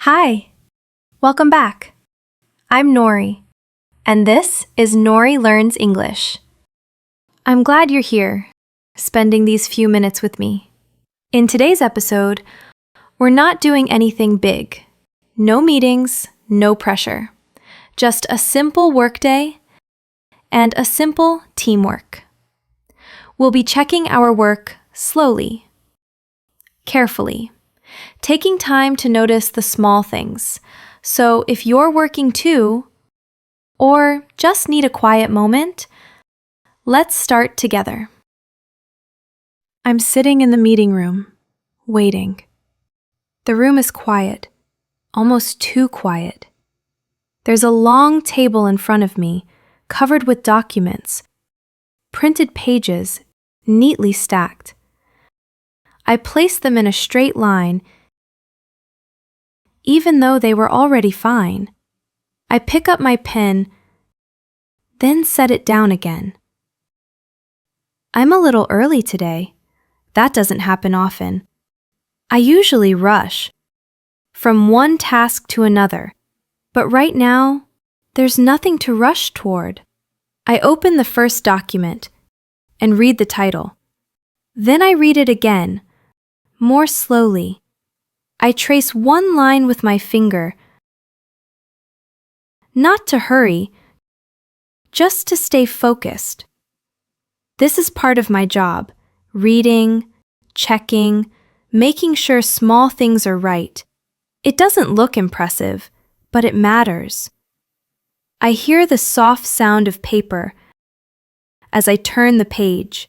Hi, welcome back. I'm Nori, and this is Nori Learns English. I'm glad you're here, spending these few minutes with me. In today's episode, we're not doing anything big. No meetings, no pressure. Just a simple workday and a simple teamwork. We'll be checking our work slowly, carefully, taking time to notice the small things. So if you're working too, or just need a quiet moment, let's start together. I'm sitting in the meeting room, waiting. The room is quiet, almost too quiet. There's a long table in front of me, covered with documents, printed pages, neatly stacked. I place them in a straight line, even though they were already fine. I pick up my pen, then set it down again. I'm a little early today. That doesn't happen often. I usually rush from one task to another, but right now, there's nothing to rush toward. I open the first document and read the title. Then I read it again, more slowly. I trace one line with my finger, not to hurry, just to stay focused. This is part of my job, reading, checking, making sure small things are right. It doesn't look impressive, but it matters. I hear the soft sound of paper as I turn the page.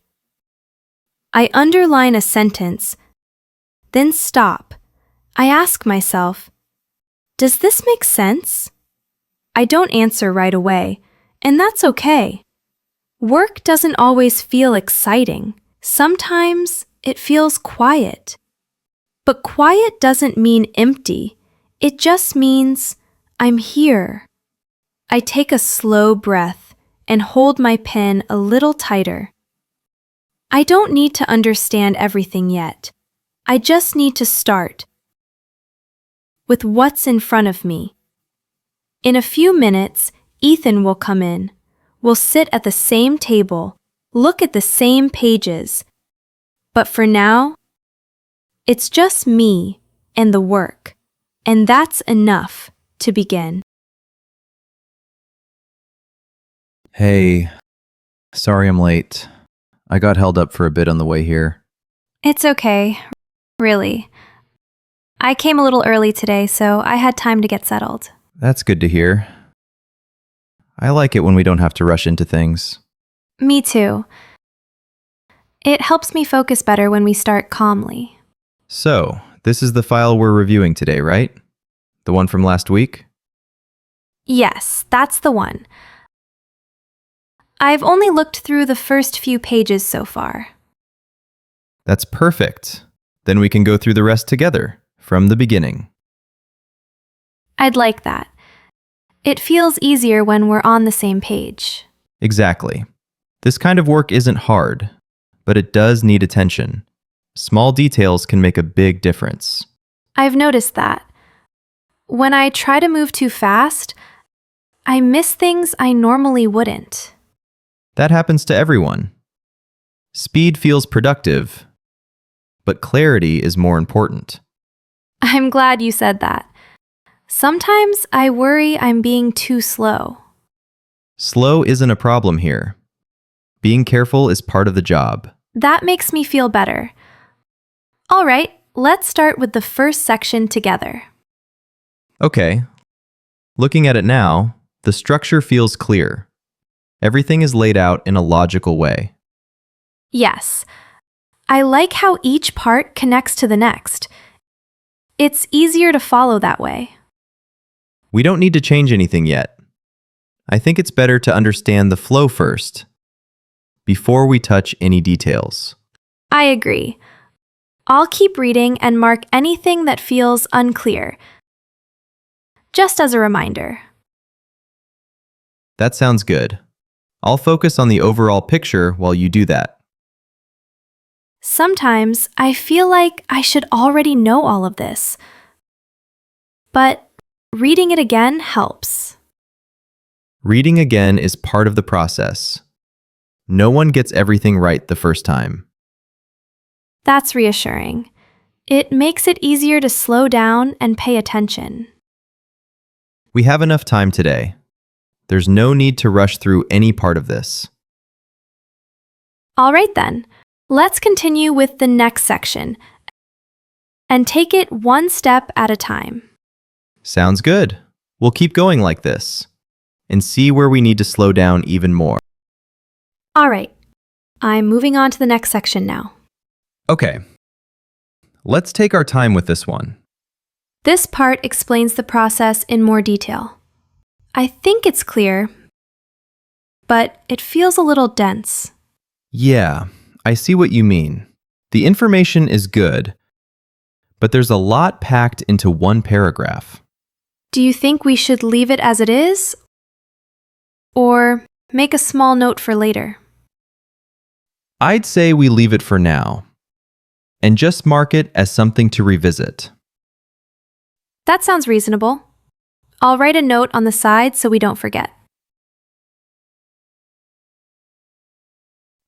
I underline a sentence, then stop. I ask myself, does this make sense? I don't answer right away, and that's okay. Work doesn't always feel exciting. Sometimes it feels quiet. But quiet doesn't mean empty. It just means I'm here. I take a slow breath and hold my pen a little tighter. I don't need to understand everything yet. I just need to start with what's in front of me. In a few minutes, Ethan will come in. We'll sit at the same table, look at the same pages. But for now, it's just me and the work, and that's enough to begin. Hey, sorry I'm late. I got held up for a bit on the way here. It's okay, really. I came a little early today, so I had time to get settled. That's good to hear. I like it when we don't have to rush into things. Me too. It helps me focus better when we start calmly. So, this is the file we're reviewing today, right? The one from last week? Yes, that's the one. I've only looked through the first few pages so far. That's perfect. Then we can go through the rest together, from the beginning. I'd like that. It feels easier when we're on the same page. Exactly. This kind of work isn't hard, but it does need attention. Small details can make a big difference. I've noticed that. When I try to move too fast, I miss things I normally wouldn't. That happens to everyone. Speed feels productive, but clarity is more important. I'm glad you said that. Sometimes I worry I'm being too slow. Slow isn't a problem here. Being careful is part of the job. That makes me feel better. All right, let's start with the first section together. Okay. Looking at it now, the structure feels clear. Everything is laid out in a logical way. Yes, I like how each part connects to the next. It's easier to follow that way. We don't need to change anything yet. I think it's better to understand the flow first, before we touch any details. I agree. I'll keep reading and mark anything that feels unclear, just as a reminder. That sounds good. I'll focus on the overall picture while you do that. Sometimes I feel like I should already know all of this. but reading it again helps. Reading again is part of the process. No one gets everything right the first time. That's reassuring. It makes it easier to slow down and pay attention. We have enough time today. There's no need to rush through any part of this. All right then, let's continue with the next section and take it one step at a time. Sounds good. We'll keep going like this and see where we need to slow down even more. All right, I'm moving on to the next section now. Okay. Let's take our time with this one. This part explains the process in more detail. I think it's clear, but it feels a little dense. Yeah, I see what you mean. The information is good, but there's a lot packed into one paragraph. Do you think we should leave it as it is, or make a small note for later? I'd say we leave it for now and just mark it as something to revisit. That sounds reasonable. I'll write a note on the side so we don't forget.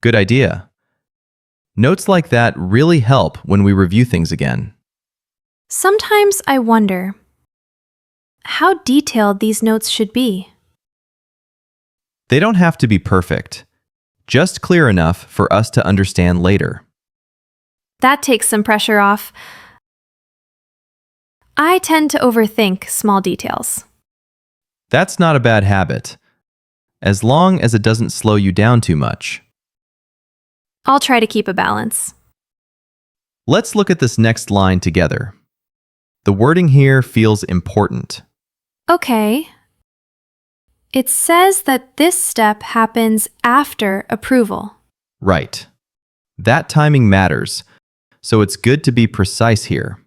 Good idea. Notes like that really help when we review things again. Sometimes I wonder how detailed these notes should be. They don't have to be perfect, just clear enough for us to understand later. That takes some pressure off. I tend to overthink small details. That's not a bad habit, as long as it doesn't slow you down too much. I'll try to keep a balance. Let's look at this next line together. The wording here feels important. Okay. It says that this step happens after approval. Right. That timing matters, so it's good to be precise here.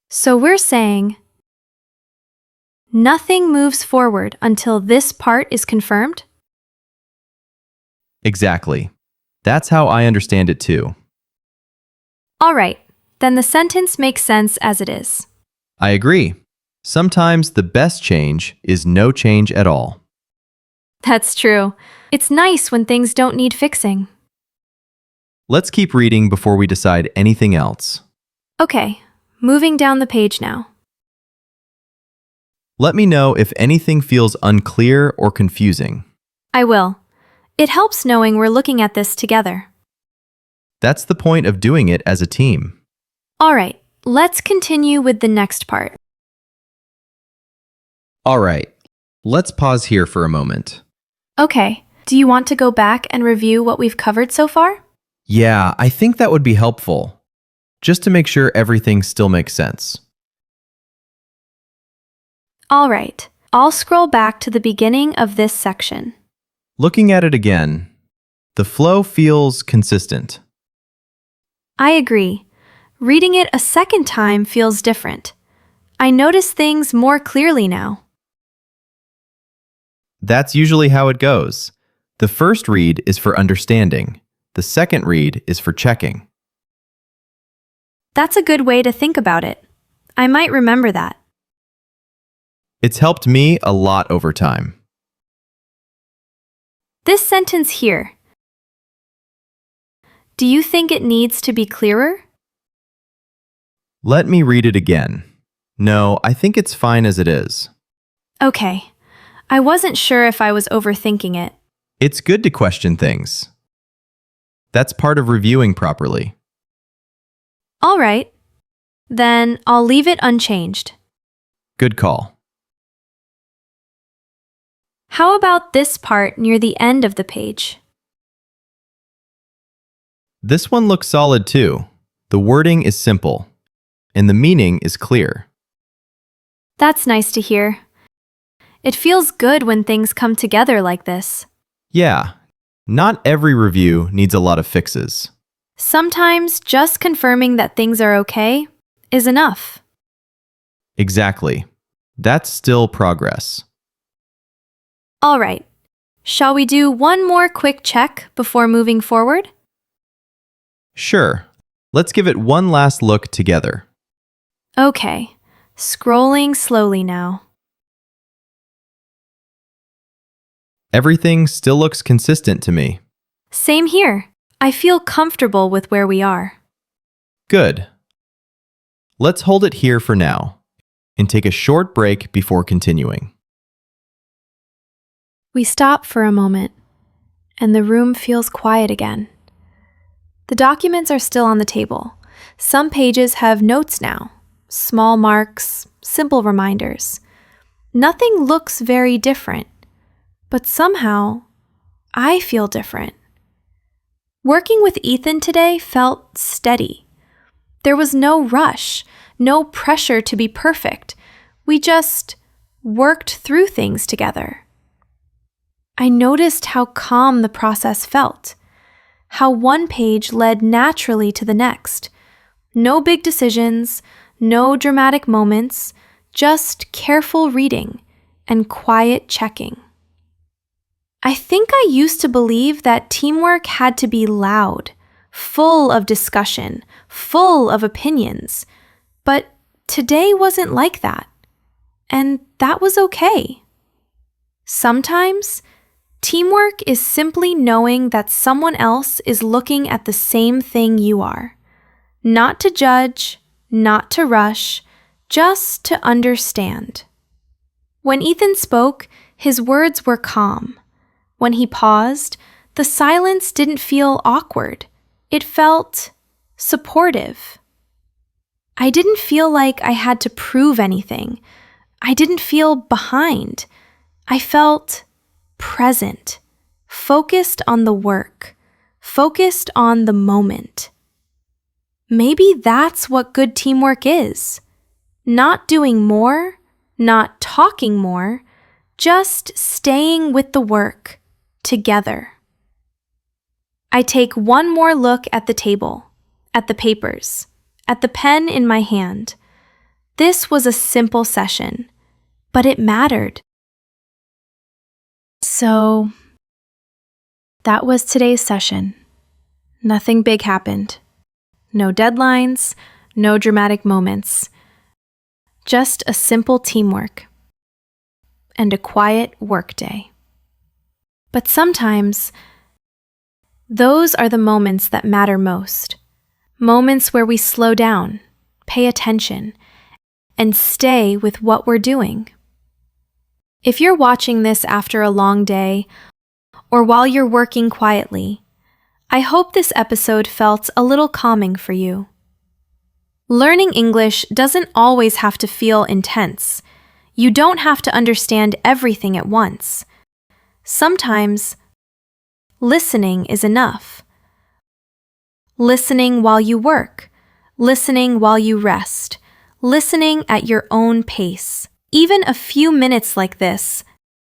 So we're saying nothing moves forward until this part is confirmed? Exactly. That's how I understand it too. All right, then the sentence makes sense as it is. I agree. Sometimes the best change is no change at all. That's true. It's nice when things don't need fixing. Let's keep reading before we decide anything else. Okay, moving down the page now. Let me know if anything feels unclear or confusing. I will. It helps knowing we're looking at this together. That's the point of doing it as a team. All right, let's continue with the next part. All right, let's pause here for a moment. Okay, do you want to go back and review what we've covered so far? Yeah, I think that would be helpful, just to make sure everything still makes sense. All right, I'll scroll back to the beginning of this section. Looking at it again, the flow feels consistent. I agree. Reading it a second time feels different. I notice things more clearly now. That's usually how it goes. The first read is for understanding. The second read is for checking. That's a good way to think about it. I might remember that. It's helped me a lot over time. This sentence here. Do you think it needs to be clearer? Let me read it again. No, I think it's fine as it is. Okay. I wasn't sure if I was overthinking it. It's good to question things. That's part of reviewing properly. All right. Then I'll leave it unchanged. Good call. How about this part near the end of the page? This one looks solid too. The wording is simple, and the meaning is clear. That's nice to hear. It feels good when things come together like this. Yeah, not every review needs a lot of fixes. Sometimes just confirming that things are okay is enough. Exactly. That's still progress. All right. Shall we do one more quick check before moving forward? Sure. Let's give it one last look together. Okay. Scrolling slowly now. Everything still looks consistent to me. Same here. I feel comfortable with where we are. Good. Let's hold it here for now and take a short break before continuing. We stop for a moment, and the room feels quiet again. The documents are still on the table. Some pages have notes now, small marks, simple reminders. Nothing looks very different, but somehow I feel different. Working with Ethan today felt steady. There was no rush, no pressure to be perfect. We just worked through things together. I noticed how calm the process felt, how one page led naturally to the next. No big decisions, no dramatic moments, just careful reading and quiet checking. I think I used to believe that teamwork had to be loud, full of discussion, full of opinions, but today wasn't like that, and that was okay. Sometimes, teamwork is simply knowing that someone else is looking at the same thing you are. Not to judge, not to rush, just to understand. When Ethan spoke, his words were calm. When he paused, the silence didn't feel awkward. It felt supportive. I didn't feel like I had to prove anything. I didn't feel behind. I felt present, focused on the work, focused on the moment. Maybe that's what good teamwork is. Not doing more, not talking more, just staying with the work together. I take one more look at the table, at the papers, at the pen in my hand. This was a simple session, but it mattered. So, that was today's session. Nothing big happened. No deadlines, no dramatic moments. Just a simple teamwork and a quiet workday. But sometimes, those are the moments that matter most. Moments where we slow down, pay attention, and stay with what we're doing. If you're watching this after a long day, or while you're working quietly, I hope this episode felt a little calming for you. Learning English doesn't always have to feel intense. You don't have to understand everything at once. Sometimes, listening is enough. Listening while you work, listening while you rest, listening at your own pace. Even a few minutes like this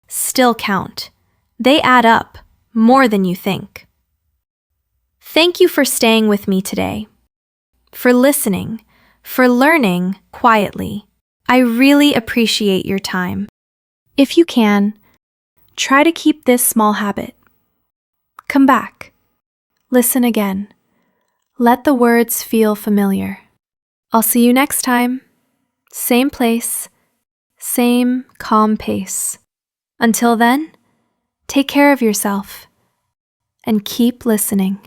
still count. They add up more than you think. Thank you for staying with me today, for listening, for learning quietly. I really appreciate your time. If you can, try to keep this small habit. Come back. Listen again. Let the words feel familiar. I'll see you next time. Same place, same calm pace. Until then, take care of yourself and keep listening.